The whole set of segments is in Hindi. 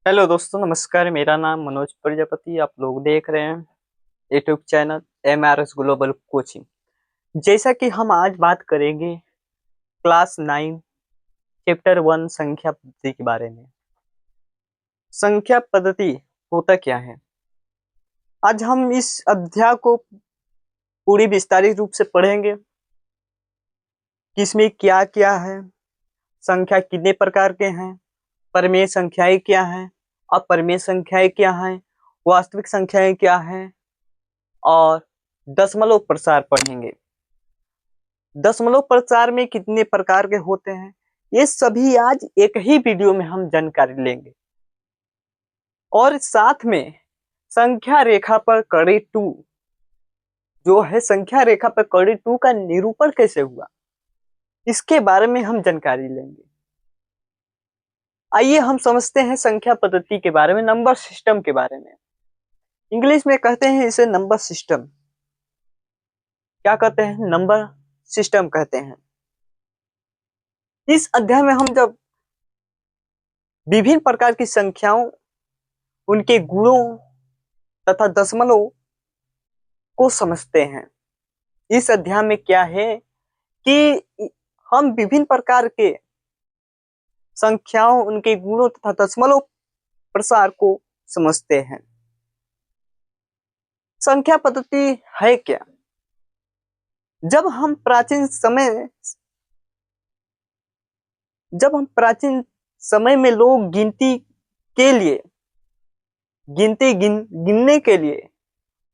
हेलो दोस्तों, नमस्कार। मेरा नाम मनोज प्रजापति। आप लोग देख रहे हैं YouTube channel MRS global coaching. जैसा कि हम आज बात करेंगे क्लास 9 चैप्टर 1 संख्या पद्धति के बारे में। संख्या पद्धति होता क्या है, आज हम इस अध्याय को पूरी विस्तारित रूप से पढ़ेंगे कि इसमें क्या क्या है, संख्या कितने प्रकार के हैं, परिमेय संख्याएं क्या हैं, अपरिमेय संख्याएं क्या हैं, वास्तविक संख्याएं क्या हैं और दशमलव प्रसार पढ़ेंगे। दशमलव प्रसार में कितने प्रकार के होते हैं, ये सभी आज एक ही वीडियो में हम जानकारी लेंगे। और साथ में संख्या रेखा पर कड़ी 2 जो है, संख्या रेखा पर कड़ी 2 का निरूपण कैसे हुआ, इसके बारे में हम जानकारी लेंगे। आइए हम समझते हैं संख्या पद्धति के बारे में, नंबर सिस्टम के बारे में। इंग्लिश में कहते हैं इसे नंबर सिस्टम। क्या कहते हैं? नंबर सिस्टम कहते हैं। इस अध्याय में हम जब विभिन्न प्रकार की संख्याओं, उनके गुणों तथा दशमलव को समझते हैं। इस अध्याय में क्या है कि हम विभिन्न प्रकार के संख्याओं, उनके गुणों तथा दशमलव प्रसार को समझते हैं। संख्या पद्धति है क्या? जब हम प्राचीन समय में लोग गिनने के लिए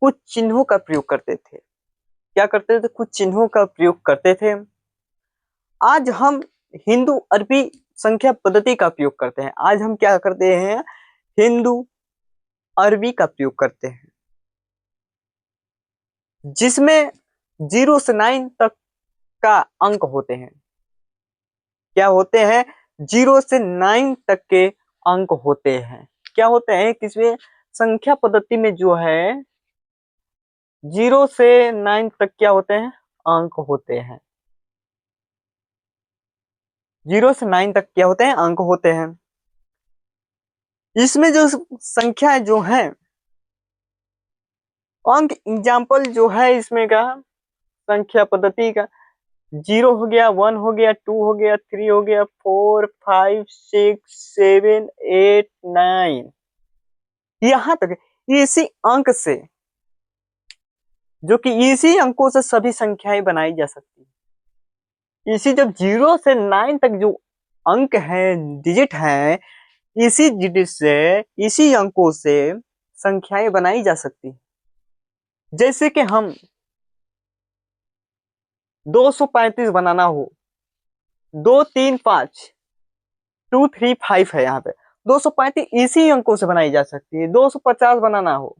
कुछ चिन्हों का प्रयोग करते थे। क्या करते थे? कुछ चिन्हों का प्रयोग करते थे। आज हम हिंदू अरबी संख्या पद्धति का प्रयोग करते हैं। आज हम क्या करते हैं? हिंदू अरबी का प्रयोग करते हैं, जिसमें 0 से 9 तक का अंक होते हैं। क्या होते हैं? 0 से 9 तक के अंक होते हैं। क्या होते हैं? किसमें? संख्या पद्धति में जो है 0 से 9 तक क्या होते हैं? अंक होते हैं। 0 से 9 तक क्या होते हैं? अंक होते हैं। इसमें जो संख्या जो है, अंक एग्जाम्पल जो है इसमें का, संख्या पद्धति का, 0 हो गया, 1 हो गया, 2 हो गया, 3 हो गया, 4 5 6 7 8 9, यहां तक। इसी अंक से, जो कि इसी अंकों से सभी संख्याएं बनाई जा सकती है। इसी जब 0 से 9 तक जो अंक है, डिजिट है, इसी डिजिट से, इसी अंकों से संख्याएं बनाई जा सकती है। जैसे कि हम 235 बनाना हो, 2 3 5 2 3 5 है। यहाँ पे 235 इसी अंकों से बनाई जा सकती है। 250 बनाना हो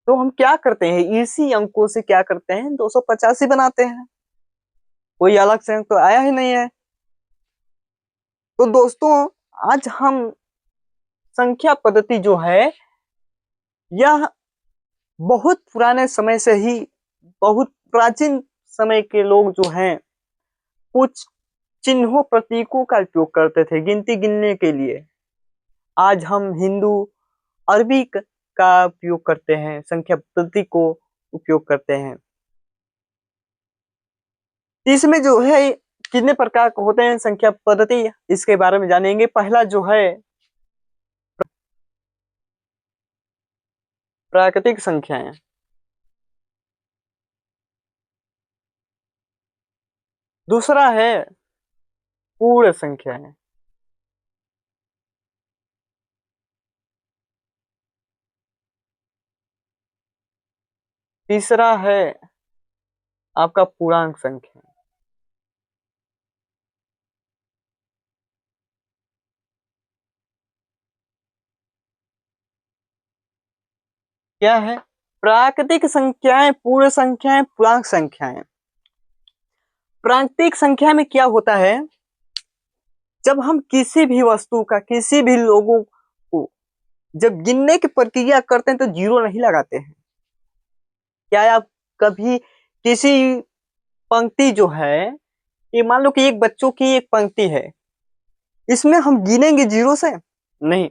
तो हम क्या करते हैं? इसी अंकों से क्या करते हैं? 250 ही बनाते हैं। कोई अलग से अंक तो आया ही नहीं है। तो दोस्तों, आज हम संख्या पद्धति जो है, यह बहुत पुराने समय से ही, बहुत प्राचीन समय के लोग जो हैं, कुछ चिन्हों प्रतीकों का उपयोग करते थे गिनती गिनने के लिए। आज हम हिंदू अरबी का उपयोग करते हैं, संख्या पद्धति को उपयोग करते हैं। इसमें जो है कितने प्रकार के होते हैं संख्या पद्धति, इसके बारे में जानेंगे। पहला जो है प्राकृतिक संख्याएं। दूसरा है पूर्ण संख्याएं। तीसरा है आपका पूर्णांक संख्या। क्या है? प्राकृतिक संख्याएं, पूर्ण संख्याएं, पूर्णांक संख्याएं। प्राकृतिक संख्या में क्या होता है? जब हम किसी भी वस्तु का, किसी भी लोगों को जब गिनने की प्रक्रिया करते हैं तो जीरो नहीं लगाते हैं। क्या आप कभी किसी पंक्ति जो है, ये मान लो कि एक बच्चों की एक पंक्ति है, इसमें हम गिनेंगे जीरो से नहीं,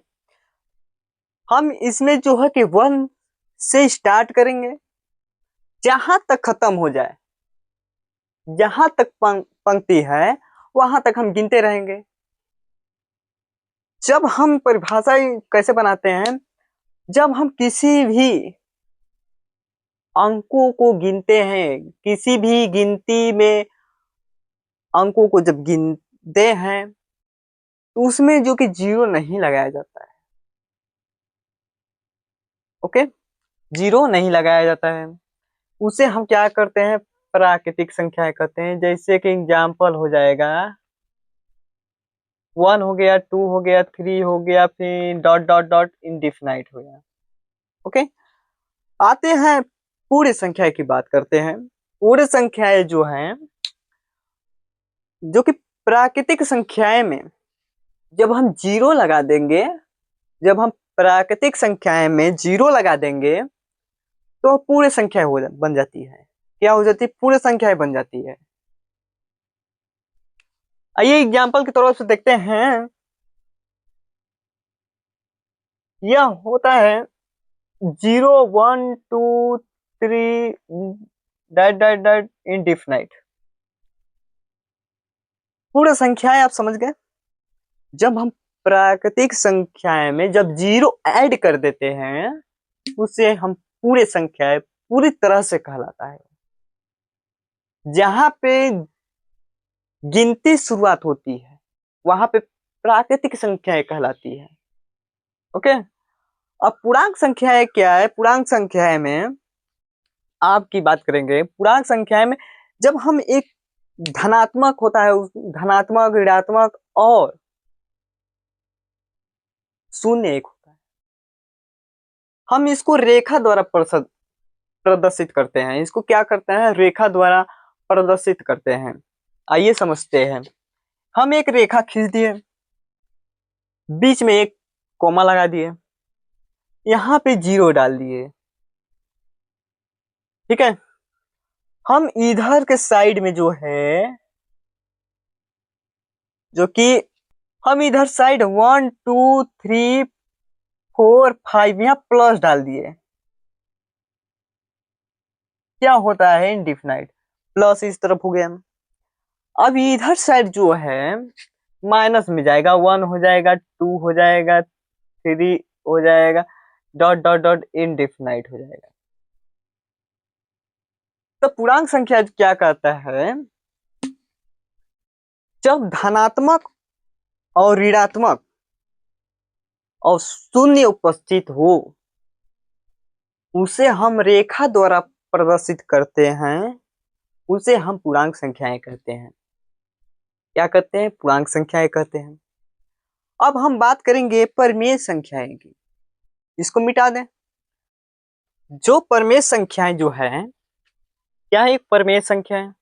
हम इसमें जो है कि 1 से स्टार्ट करेंगे, जहां तक खत्म हो जाए, जहां तक पंक्ति है वहां तक हम गिनते रहेंगे। जब हम परिभाषा कैसे बनाते हैं, जब हम किसी भी अंकों को गिनते हैं, किसी भी गिनती में अंकों को जब गिनते हैं तो उसमें जो कि जीरो नहीं लगाया जाता है। ओके, जीरो नहीं लगाया जाता है, उसे हम क्या करते हैं, प्राकृतिक संख्याएं कहते हैं। जैसे कि एग्जाम्पल हो जाएगा 1 हो गया, 2 हो गया, 3 हो गया, फिर डॉट डॉट डॉट इनडिफिनाइट हो गया। ओके, आते हैं पूरी संख्या की बात करते हैं। पूरी संख्याएं जो हैं, जो कि प्राकृतिक संख्याएं में जब हम जीरो लगा देंगे, जब हम प्राकृतिक संख्याएं में जीरो लगा देंगे तो पूरी संख्या बन जाती है। क्या हो जाती है, पूरी संख्याएं बन जाती है। आइए एग्जाम्पल की तरफ से देखते हैं। यह होता है 0 1 2 3 डैट डैट डैट इनडिफिनाइट। पूरी संख्याएं आप समझ गए। जब हम प्राकृतिक संख्याएं में जब जीरो ऐड कर देते हैं, उसे हम पूरे संख्याएं पूरी तरह से कहलाता है। जहां पे गिनती शुरुआत होती है वहां पे प्राकृतिक संख्याएं कहलाती है। ओके, अब पूर्णांक संख्याएं क्या है, पूर्णांक संख्याएं में आपकी बात करेंगे। पूर्णांक संख्याएं में जब हम एक धनात्मक होता है, धनात्मक, ऋणात्मक और शून्य एक होता है, हम इसको रेखा द्वारा प्रदर्शित करते हैं। इसको क्या करते हैं, रेखा द्वारा प्रदर्शित करते हैं। आइए समझते हैं। हम एक रेखा खींच दिए, बीच में एक कोमा लगा दिए, यहाँ पे जीरो डाल दिए। ठीक है, हम इधर के साइड में जो है, जो कि हम इधर साइड 1 2 3 4 5 यहाँ प्लस डाल दिए। क्या होता है, इनडिफिनाइट। प्लस इस तरफ हो गया। अब इधर साइड जो है माइनस में जाएगा, 1 हो जाएगा, 2 हो जाएगा, 3 हो जाएगा, डॉट डॉट डॉट इनडिफिनाइट हो जाएगा। तो पूर्णांक संख्या क्या कहता है, जब धनात्मक और ऋणात्मक और शून्य उपस्थित हो, उसे हम रेखा द्वारा प्रदर्शित करते हैं, उसे हम पूर्णांक संख्याएं कहते हैं। क्या कहते हैं, पूर्णांक संख्याएं कहते हैं। अब हम बात करेंगे परिमेय संख्याएं की। इसको मिटा दें। जो परिमेय संख्याएं जो है, क्या है, एक परिमेय संख्या है।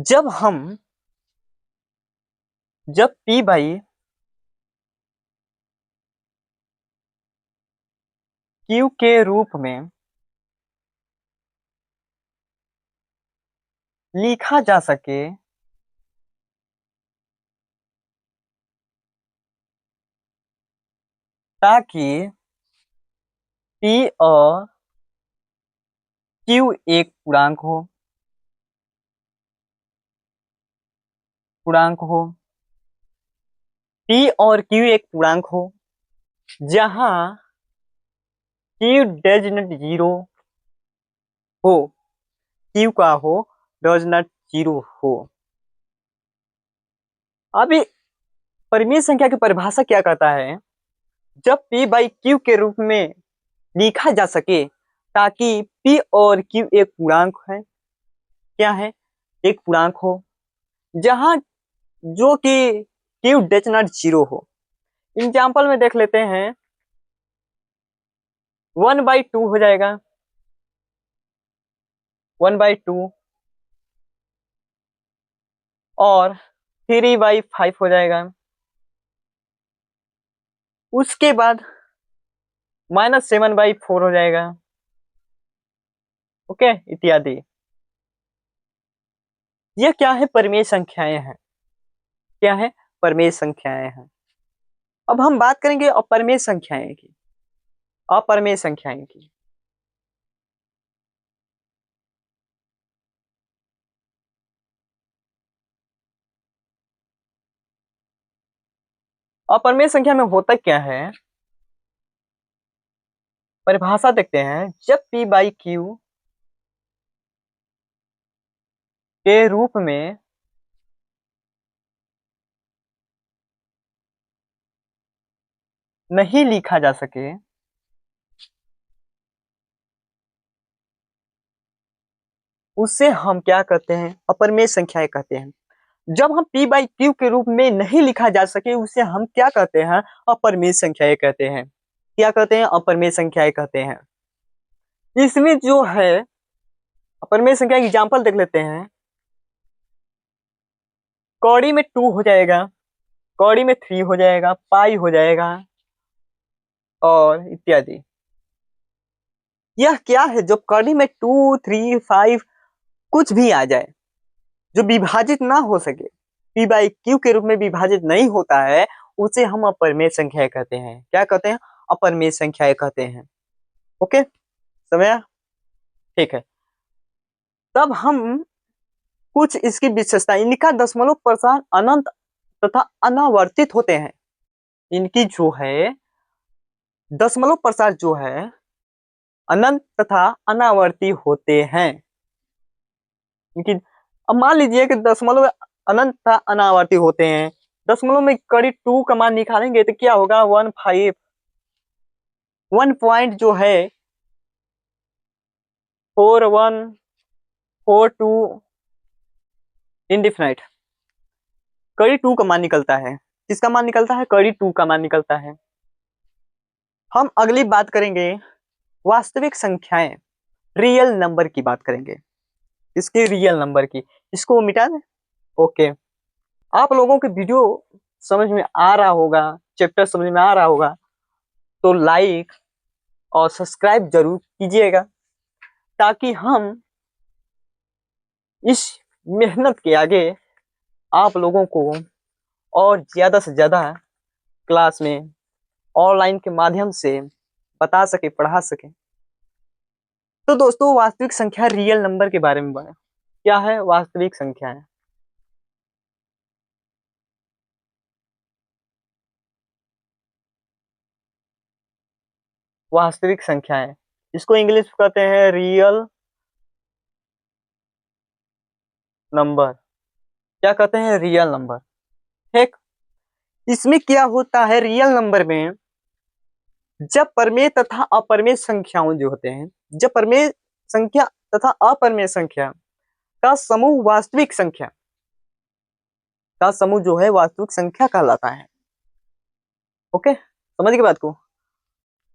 जब हम जब p बाई q के रूप में लिखा जा सके, ताकि p और q एक पूर्णांक हो, p और q एक पूर्णांक हो, जहां q डज नॉट जीरो हो, q का हो डज नॉट जीरो हो। अभी परिमेय संख्या की परिभाषा क्या कहता है, जब p बाई q के रूप में लिखा जा सके, ताकि p और q एक पूर्णांक है। क्या है, एक पूर्णांक हो, जहां जो कि q डज नॉट जीरो हो। एग्जाम्पल में देख लेते हैं, 1/2 हो जाएगा, 1/2 और 3/5 हो जाएगा। उसके बाद -7/4 हो जाएगा। ओके इत्यादि। यह क्या है? परिमेय संख्याएं हैं। क्या है? परिमेय संख्याएं हैं। अब हम बात करेंगे अपरिमेय संख्याएं की। अपरिमेय संख्याएं की। अपरिमेय संख्या में होता क्या है? परिभाषा देखते हैं। जब p बाई क्यू के रूप में नहीं लिखा जा सके, उसे हम क्या कहते हैं? अपरिमेय संख्याएं कहते हैं। जब हम p बाई क्यू के रूप में नहीं लिखा जा सके, उसे हम क्या कहते हैं? अपरिमेय संख्याएं कहते हैं। क्या कहते हैं? अपरिमेय संख्याएं कहते हैं। इसमें जो है अपरिमेय संख्या एग्जाम्पल देख लेते हैं। कौड़ी में 2 हो जाएगा, कौड़ी में 3 हो जाएगा, पाई हो जाएगा और इत्यादि। यह क्या है? जो कौड़ी में 2, 3, 5 कुछ भी आ जाए, जो विभाजित ना हो सके, p बाई क्यू के रूप में विभाजित नहीं होता है, उसे हम अपरिमेय संख्या कहते हैं। क्या कहते हैं? अपरिमेय संख्याएं कहते हैं। ओके समझा? ठीक है। तब हम कुछ इसकी विशेषता, इनका दशमलव प्रसार अनंत तथा अनावर्तित होते हैं। इनकी जो है दशमलव प्रसार जो है अनंत तथा अनावर्ती होते हैं। इनकी, अब मान लीजिए कि दशमलव अनंत तथा अनावर्ती होते हैं। दशमलव में करीब 2 का मान निकालेंगे तो क्या होगा? 15, 1 पॉइंट जो है 4142 इंडिफिनाइट, करीब 2 का मान निकलता है। किसका मान निकलता है? करीब 2 का मान निकलता है। हम अगली बात करेंगे वास्तविक संख्याएं, रियल नंबर की बात करेंगे। इसके रियल नंबर की, इसको मिटा दें। ओके, आप लोगों के वीडियो समझ में आ रहा होगा, चैप्टर समझ में आ रहा होगा, तो लाइक और सब्सक्राइब जरूर कीजिएगा, ताकि हम इस मेहनत के आगे आप लोगों को और ज्यादा से ज्यादा क्लास में ऑनलाइन के माध्यम से बता सके, पढ़ा सके। तो दोस्तों, वास्तविक संख्या रियल नंबर के बारे में बताएं। क्या है वास्तविक संख्या? है वास्तविक संख्याएं, इसको इंग्लिश में कहते हैं रियल नंबर। क्या कहते हैं? Real number. ठीक। इसमें क्या होता है रियल नंबर में? जब परिमेय तथा अपरिमेय संख्याओं जो होते हैं, जब परिमेय संख्या तथा अपरिमेय संख्या का समूह वास्तविक संख्या का समूह जो है वास्तविक संख्या कहलाता है। ओके, समझ गए बात को?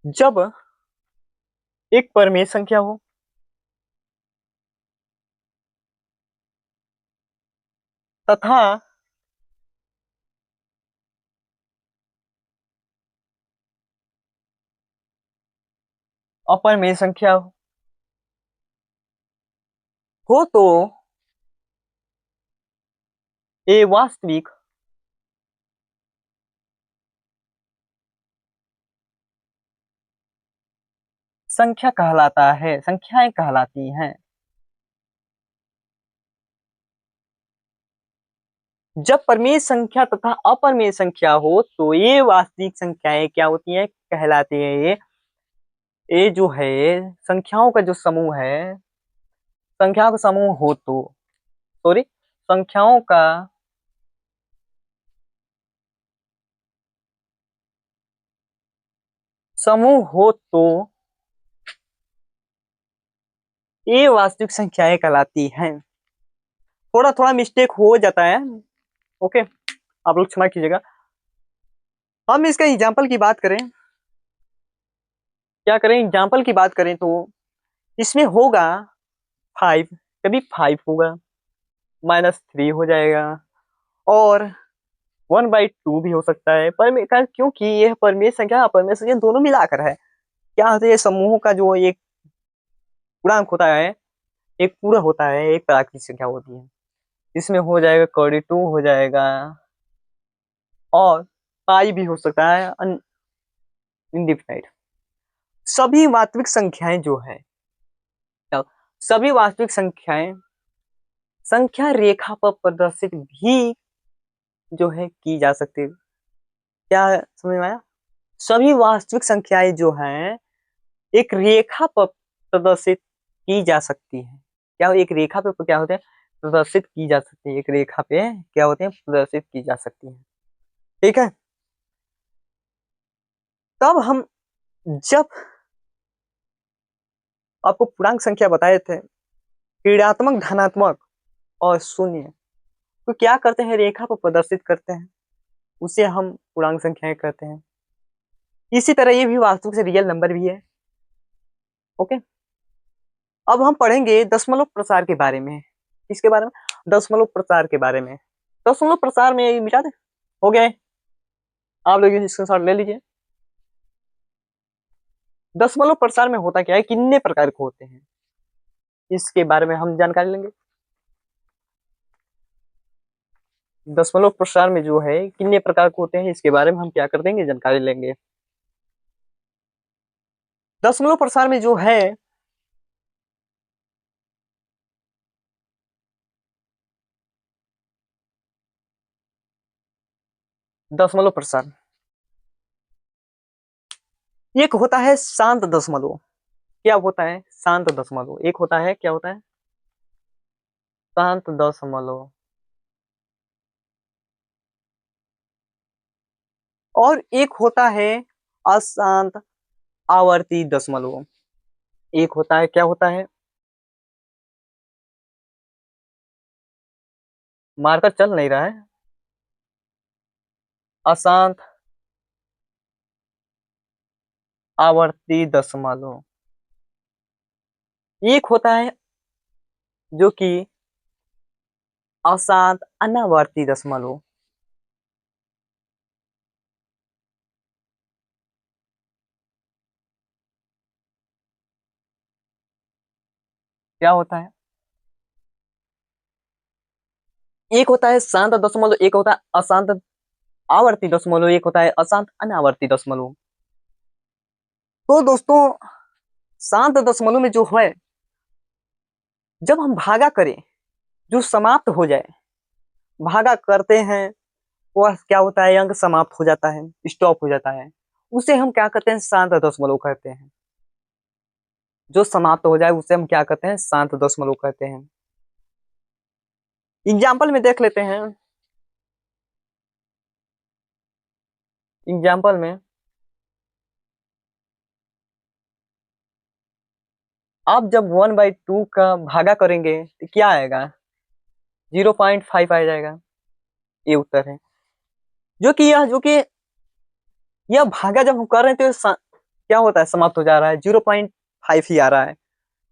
जब एक परिमेय संख्या हो तथा अपरिमेय संख्या हो तो ये वास्तविक संख्या कहलाता है, संख्याएं कहलाती हैं। जब परिमेय संख्या तथा अपरिमेय संख्या हो तो ये वास्तविक संख्याएं क्या होती हैं? कहलाती हैं। ये जो है संख्याओं का जो समूह है, संख्याओं का समूह हो तो, सॉरी, संख्याओं का समूह हो तो ये वास्तविक संख्याएं कहलाती हैं। थोड़ा थोड़ा मिस्टेक हो जाता है, ओके, आप लोग क्षमा कीजिएगा। हम इसका एग्जाम्पल की बात करें, क्या करें? एग्जाम्पल की बात करें तो इसमें होगा 5, कभी 5 होगा, -3 हो जाएगा, और 1/2 भी हो सकता है। पर क्योंकि यह परिमेय संख्या अपरिमेय संख्या दोनों मिलाकर है। क्या होता है? समूहों का जो एक गुणांक होता है एक पूरा होता है, एक प्राकृतिक संख्या होती है। इसमें हो जाएगा 42 हो जाएगा, और पाई भी हो सकता है, इनडिफिनाइट। सभी वास्तविक संख्याएं जो है, सभी वास्तविक संख्याएं संख्या रेखा पर प्रदर्शित भी जो है की जा सकती है। क्या समझ में आया? सभी वास्तविक संख्याएं जो हैं एक रेखा पर प्रदर्शित की जा सकती है। क्या एक रेखा पे क्या होते हैं? प्रदर्शित की जा सकती है। एक रेखा पे क्या होते हैं? प्रदर्शित की जा सकती है। ठीक है। तब हम जब आपको पूर्णांक संख्या बताए थे, ऋणात्मक, धनात्मक और शून्य, तो क्या करते हैं? रेखा पर प्रदर्शित करते हैं, उसे हम पूर्णांक संख्याएं कहते हैं। इसी तरह ये भी वास्तविक से रियल नंबर भी है। ओके। अब हम पढ़ेंगे दशमलव प्रसार के बारे में। किसके बारे में? दशमलव प्रसार के बारे में। दशमलव प्रसार में ये मिटा दे, हो गया है। आप लोग स्क्रीनशॉट ले लीजिए। दशमलव प्रसार में होता क्या है, कितने प्रकार के होते हैं, इसके बारे में हम जानकारी लेंगे। दशमलव प्रसार में जो है कितने प्रकार के होते हैं, इसके बारे में हम क्या कर देंगे? जानकारी लेंगे। दशमलव प्रसार में जो है दशमलव प्रसार, एक होता है शांत दशमलव। क्या होता है? शांत दशमलव। एक होता है, क्या होता है? शांत दशमलव। और एक होता है अशांत आवर्ती दशमलव। एक होता है, क्या होता है? मार्कर चल नहीं रहा है। अशांत आवर्ती दशमलव। एक होता है जो कि अशांत अनावर्ती दशमलव। क्या होता है? एक होता है शांत दशमलव, एक होता है अशांत आवर्ती दशमलव, एक होता है अशांत अनावर्ती दशमलव। तो दोस्तों, शांत दशमलव में जो है, जब हम भागा करें, जो समाप्त हो जाए, भागा करते हैं, वह क्या होता है? अंक समाप्त हो जाता है, स्टॉप हो जाता है, उसे हम क्या कहते हैं? शांत दशमलव कहते हैं। जो समाप्त हो जाए उसे हम क्या कहते हैं? शांत दशमलव कहते हैं। एग्जाम्पल में देख लेते हैं। एग्जाम्पल में आप जब 1/2 का भागा करेंगे तो क्या आएगा? 0.5 आ जाएगा। ये उत्तर है। जो कि यह भागा जब हम कर रहे हैं तो क्या होता है? समाप्त हो जा रहा है, 0.5 ही आ रहा है।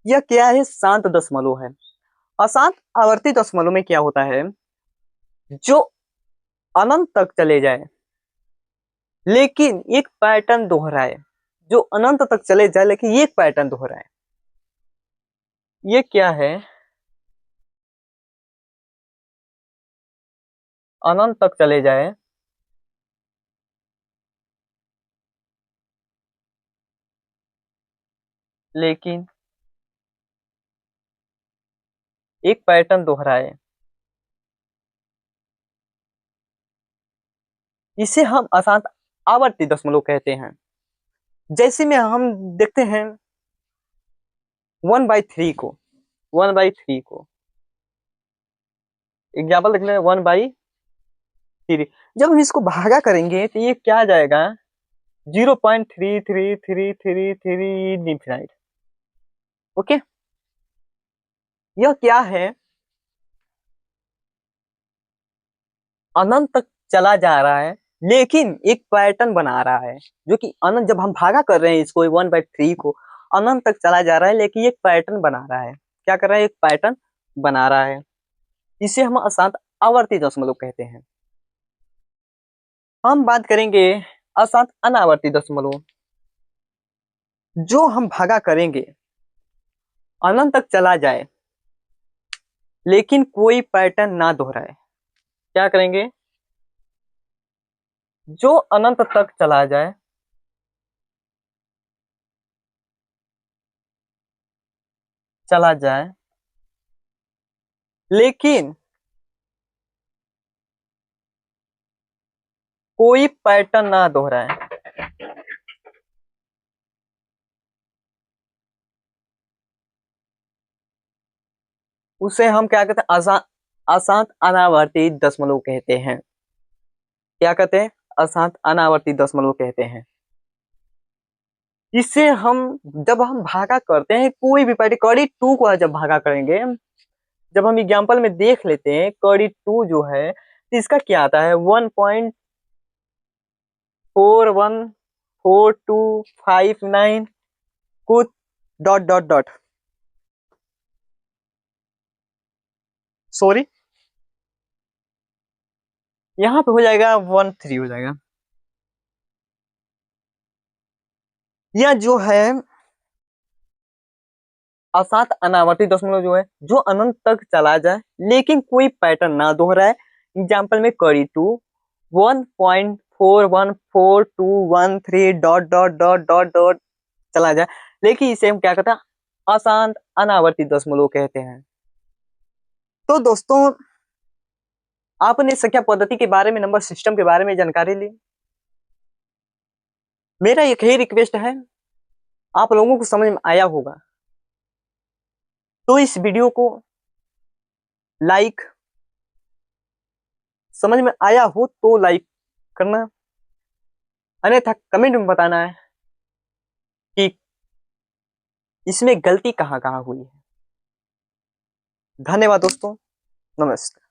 यह क्या है? शांत दशमलव है। अशांत आवर्ती दशमलव में क्या होता है? जो अनंत तक चले जाए लेकिन एक पैटर्न दोहराए। जो अनंत तक चले जाए लेकिन एक पैटर्न दोहराए। ये क्या है? अनंत तक चले जाए लेकिन एक पैटर्न दोहराए, इसे हम अशांत आवर्ती दशमलव कहते हैं। जैसे में हम देखते हैं 1/3 को, 1/3 को एग्जाम्पल देख लें। 1/3 जब हम इसको भागा करेंगे तो ये क्या आ जाएगा? 0.3333 इनफिनाइट। ओके। यह क्या है? अनंत तक चला जा रहा है लेकिन एक पैटर्न बना रहा है। जो कि अनंत, जब हम भागा कर रहे हैं इसको 1/3 को, अनंत तक चला जा रहा है लेकिन एक पैटर्न बना रहा है। क्या कर रहा है? एक पैटर्न बना रहा है। इसे हम अशांत आवर्ती दशमलव कहते हैं। हम बात करेंगे अशांत अनावर्ती दशमलव। जो हम भागा करेंगे, अनंत तक चला जाए लेकिन कोई पैटर्न ना दोहराए। क्या करेंगे? जो अनंत तक चला जाए, चला जाए, लेकिन कोई पैटर्न ना दोहराए। उसे हम क्या कहते हैं? अशांत अनावर्ती दशमलव कहते हैं। क्या कहते हैं? अशांत अनावर्ती दशमलव कहते हैं। इससे हम जब हम भागा करते हैं कोई भी पैटर्न, कड़ी टू को जब भागा करेंगे, जब हम एग्जाम्पल में देख लेते हैं कड़ी टू जो है, तो इसका क्या आता है? 1.414259 कुछ डॉट डॉट डॉट, सॉरी, यहाँ पे हो जाएगा 13 हो जाएगा। यह जो है अशांत अनावर्ती दशमलव जो है, जो अनंत तक चला जाए लेकिन कोई पैटर्न ना दोहराए। एग्जाम्पल में कड़ी two 1.414213 dot dot dot dot dot चला जाए, लेकिन इसे हम क्या कहते हैं? अशांत अनावर्ती दशमलव कहते हैं। तो दोस्तों, आपने संख्या पद्धति के बारे में, नंबर सिस्टम के बारे में जानकारी ली। मेरा एक ही रिक्वेस्ट है, आप लोगों को समझ में आया होगा तो इस वीडियो को लाइक, समझ में आया हो तो लाइक करना, अन्यथा कमेंट में बताना है कि इसमें गलती कहाँ कहाँ हुई है। धन्यवाद दोस्तों, नमस्ते।